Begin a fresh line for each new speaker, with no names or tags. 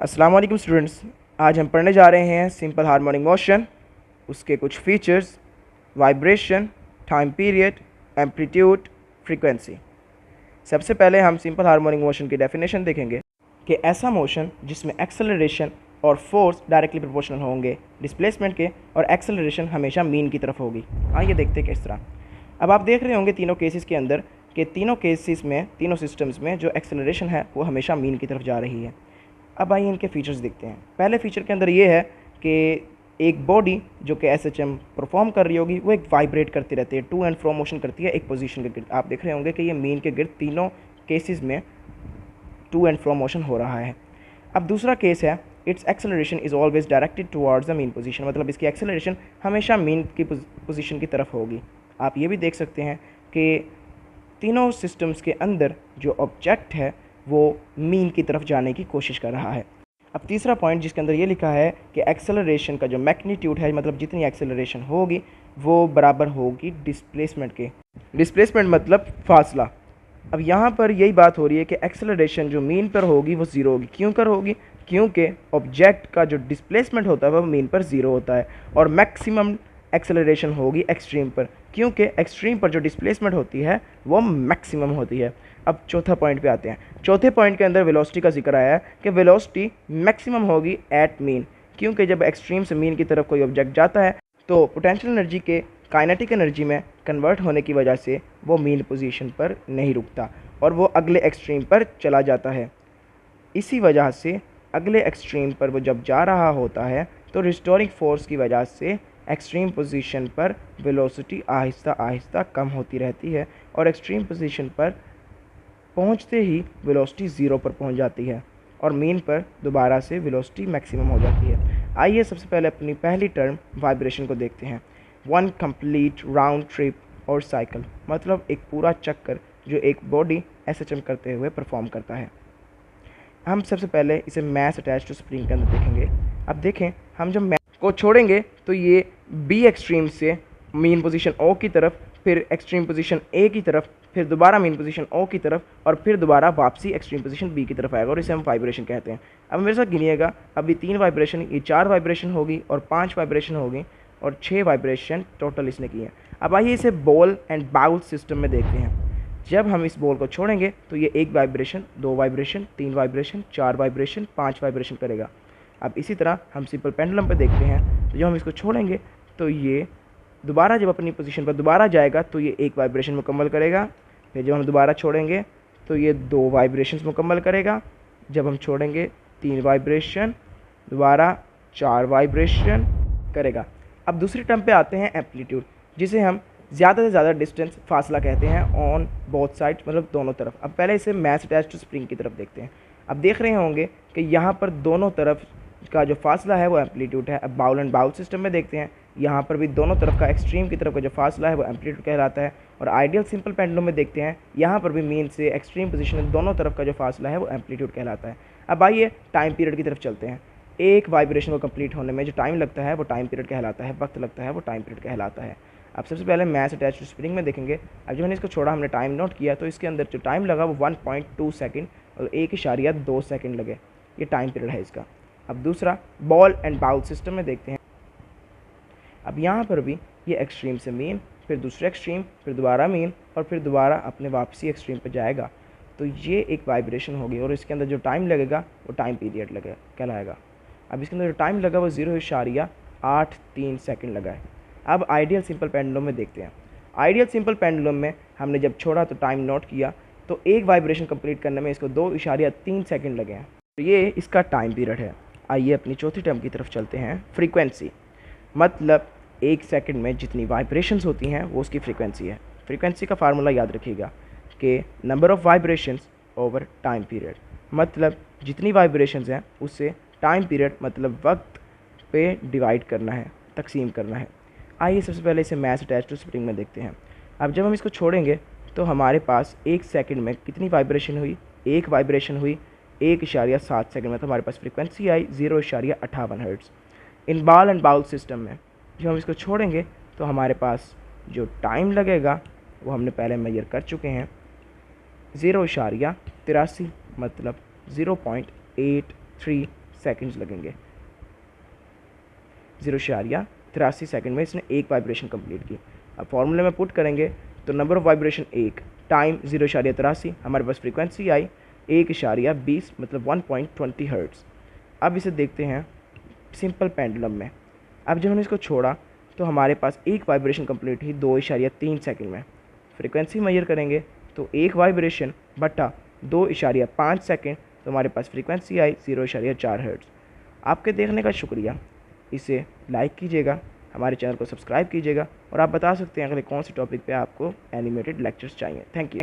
अस्सलाम वालेकुम स्टूडेंट्स, आज हम पढ़ने जा रहे हैं सिंपल हार्मोनिक मोशन, उसके कुछ features, vibration, time period, amplitude, frequency. सबसे पहले हम सिंपल हार्मोनिक मोशन की डेफिनेशन देखेंगे कि ऐसा मोशन जिसमें एक्सेलरेशन और फोर्स डायरेक्टली प्रोपोर्शनल होंगे डिस्प्लेसमेंट के, और एक्सेलरेशन हमेशा मीन की तरफ होगी। आइए देखते हैं किस तरह। अब आप देख रहे होंगे तीनों केसेस के अंदर कि तीनों केसेस में, तीनों सिस्टम्स में जो एक्सेलरेशन है वो हमेशा मीन की तरफ जा रही है। अब आइए इनके फीचर्स देखते हैं। पहले फीचर के अंदर ये है कि एक बॉडी जो कि एसएचएम परफॉर्म कर रही होगी वो एक वाइब्रेट करती रहती है, टू एंड फ्रो मोशन करती है एक पोजीशन के गिर्द। आप देख रहे होंगे कि ये मीन के गिर्द तीनों केसेस में टू एंड फ्रो मोशन हो रहा है। अब दूसरा केस है, it's acceleration is always directed towards the mean position, मतलब इसकी एक्सेलरेशन हमेशा मीन की पोजीशन की तरफ होगी। आप ये भी देख सकते हैं कि तीनों सिस्टम्स के अंदर जो ऑब्जेक्ट है वो मीन की तरफ जाने की कोशिश कर रहा है। अब तीसरा पॉइंट जिसके अंदर ये लिखा है कि एक्सेलरेशन का जो मैग्नीट्यूड है, मतलब जितनी एक्सेलरेशन होगी वो बराबर होगी डिस्प्लेसमेंट के। डिस्प्लेसमेंट मतलब फासला। अब यहाँ पर यही बात हो रही है कि एक्सेलरेशन जो मीन पर होगी वो ज़ीरो होगी। क्यों कर होगी? क्योंकि ऑब्जेक्ट का जो डिस्प्लेसमेंट होता है वो मीन पर ज़ीरो होता है, और मैक्सिमम एक्सेलरेशन होगी एक्सट्रीम पर, क्योंकि एक्सट्रीम पर जो डिस्प्लेसमेंट होती है वो मैक्सिमम होती है। अब चौथा पॉइंट पे आते हैं। चौथे पॉइंट के अंदर वेलोसिटी का जिक्र आया है कि वेलोसिटी मैक्सिमम होगी एट मीन, क्योंकि जब एक्सट्रीम से मीन की तरफ कोई ऑब्जेक्ट जाता है तो पोटेंशियल एनर्जी के काइनेटिक एनर्जी में कन्वर्ट होने की वजह से वो मीन पोजीशन पर नहीं रुकता और वो अगले एक्सट्रीम पर चला जाता है। इसी वजह से अगले एक्सट्रीम पर वो जब जा रहा होता है तो रिस्टोरिंग फोर्स की वजह से एक्सट्रीम पोजीशन पर वेलोसिटी आहिस्ता आहिस्ता कम होती रहती है, और एक्सट्रीम पोजीशन पर पहुंचते ही वेलोसिटी ज़ीरो पर पहुंच जाती है और मीन पर दोबारा से वेलोसिटी मैक्सिमम हो जाती है। आइए सबसे पहले अपनी पहली टर्म वाइब्रेशन को देखते हैं। वन कंप्लीट राउंड ट्रिप और साइकिल, मतलब एक पूरा चक्कर जो एक बॉडी एसएचएम करते हुए परफॉर्म करता है। हम सबसे पहले इसे मैस अटैच टू स्प्रिंग के अंदर देखेंगे। अब देखें, हम जब मैस को छोड़ेंगे तो ये बी एक्सट्रीम से मीन पोजीशन ओ की तरफ, फिर एक्सट्रीम पोजीशन ए की तरफ, फिर दोबारा मीन पोजीशन ओ की तरफ, और फिर दोबारा वापसी एक्सट्रीम पोजीशन बी की तरफ आएगा, और इसे हम वाइब्रेशन कहते हैं। अब मेरे साथ गिनिएगा, अभी 3 वाइब्रेशन, ये 4 वाइब्रेशन होगी और 5 वाइब्रेशन होगी और 6 वाइब्रेशन टोटल इसने की है। अब आइए इसे बॉल एंड बाउल सिस्टम में देखते हैं। जब हम इस बॉल को छोड़ेंगे तो ये 1 vibration, 2 vibration, 3 vibration, 4 vibration, 5 vibration करेगा। अब इसी तरह हम सिंपल पेंडुलम पे देखते हैं, तो जब हम इसको छोड़ेंगे तो ये दोबारा जब अपनी पोजीशन पर दोबारा जाएगा तो ये 1 वाइब्रेशन मुकम्मल करेगा। फिर जब हम दोबारा छोड़ेंगे तो ये 2 वाइब्रेशन मुकम्मल करेगा। जब हम छोड़ेंगे 3 वाइब्रेशन, दोबारा 4 वाइब्रेशन करेगा। अब दूसरी टर्म पे आते हैं एम्पलीट्यूड, जिसे हम ज़्यादा से ज़्यादा डिस्टेंस फासला कहते हैं ऑन बोथ साइड, मतलब दोनों तरफ। अब पहले इसे मैस अटैच टू स्प्रिंग की तरफ देखते हैं। अब देख रहे होंगे कि यहाँ पर दोनों तरफ का जो फासला है वो एम्पलीट्यूड है। अब बाउल एंड बाउल सिस्टम में देखते हैं, यहाँ पर भी दोनों तरफ का एक्सट्रीम की तरफ का जो फासला है वो एम्पलीट्यूड कहलाता है। और आइडियल सिंपल पेंडुलम में देखते हैं, यहाँ पर भी मीन से एक्सट्रीम पोजीशन में दोनों तरफ का जो फासला है वो एम्पलीट्यूड कहलाता है। अब आइए टाइम पीरियड की तरफ चलते हैं। एक वाइब्रेशन को कंप्लीट होने में जो टाइम लगता है वो टाइम पीरियड कहलाता है, वक्त लगता है वो टाइम पीरियड कहलाता है। अब सबसे पहले मैस अटैच टू स्प्रिंग में देखेंगे। अब जब मैंने इसको छोड़ा, हमने टाइम नोट किया, तो इसके अंदर जो टाइम लगा वो 1.2 सेकेंड और 1.2 सेकेंड लगे। ये टाइम पीरियड है इसका। अब दूसरा बॉल एंड बाउल सिस्टम में देखते हैं। अब यहाँ पर भी ये एक्सट्रीम से मीन, फिर दूसरे एक्सट्रीम, फिर दोबारा मीन, और फिर दोबारा अपने वापसी एक्सट्रीम पर जाएगा। तो ये एक वाइब्रेशन होगी और इसके अंदर जो टाइम लगेगा वो टाइम पीरियड लगेगा कहलाएगा। अब इसके अंदर जो टाइम लगा वो 0.83 सेकेंड लगा है। अब आइडियल सिंपल पेंडुलम में देखते हैं। आइडियल सिंपल पेंडुलम में हमने जब छोड़ा तो टाइम नोट किया, तो एक वाइब्रेशन कंप्लीट करने में इसको 2.3 सेकेंड लगे हैं। तो ये इसका टाइम पीरियड है। आइए अपनी चौथी टर्म की तरफ चलते हैं, फ्रीक्वेंसी। मतलब 1 सेकंड में जितनी वाइब्रेशंस होती हैं वो उसकी फ्रीक्वेंसी है। फ्रीक्वेंसी का फार्मूला याद रखिएगा कि number of vibrations over time period, मतलब जितनी वाइब्रेशंस हैं उससे टाइम पीरियड मतलब वक्त पे डिवाइड करना है, तकसीम करना है। आइए सबसे पहले इसे मैस अटैच टू स्प्रिंग में देखते हैं। अब जब हम इसको छोड़ेंगे तो हमारे पास 1 सेकंड में कितनी वाइब्रेशन हुई? 1 वाइब्रेशन हुई 1.7 सेकंड में, तो हमारे पास फ्रीक्वेंसी आई 0.58 हर्ट्ज़। इन बॉल एंड बाउल सिस्टम में जब हम इसको छोड़ेंगे तो हमारे पास जो टाइम लगेगा वो हमने पहले मेजर कर चुके हैं, 0.83 मतलब 0.83 सेकंड्स लगेंगे। 0.83 सेकंड में इसने एक वाइब्रेशन कंप्लीट की। अब फॉर्मूले में पुट करेंगे तो नंबर ऑफ वाइब्रेशन 1 टाइम 0.83, हमारे पास फ्रीक्वेंसी आई 1.20 मतलब 1.20 हर्ट्ज़। अब इसे देखते हैं सिंपल पेंडुलम में। अब जब हमने इसको छोड़ा तो हमारे पास एक वाइब्रेशन कंप्लीट हुई 2.3 सेकंड में। फ्रीक्वेंसी मेजर करेंगे तो एक वाइब्रेशन बटा 2.5 सेकंड, तो हमारे पास फ्रीक्वेंसी आई 0.4 हर्ट्ज़। आपके देखने का शुक्रिया। इसे लाइक कीजिएगा, हमारे चैनल को सब्सक्राइब कीजिएगा और आप बता सकते हैं अगले कौन से टॉपिक पे आपको एनिमेटेड लेक्चर्स चाहिए। Thank you.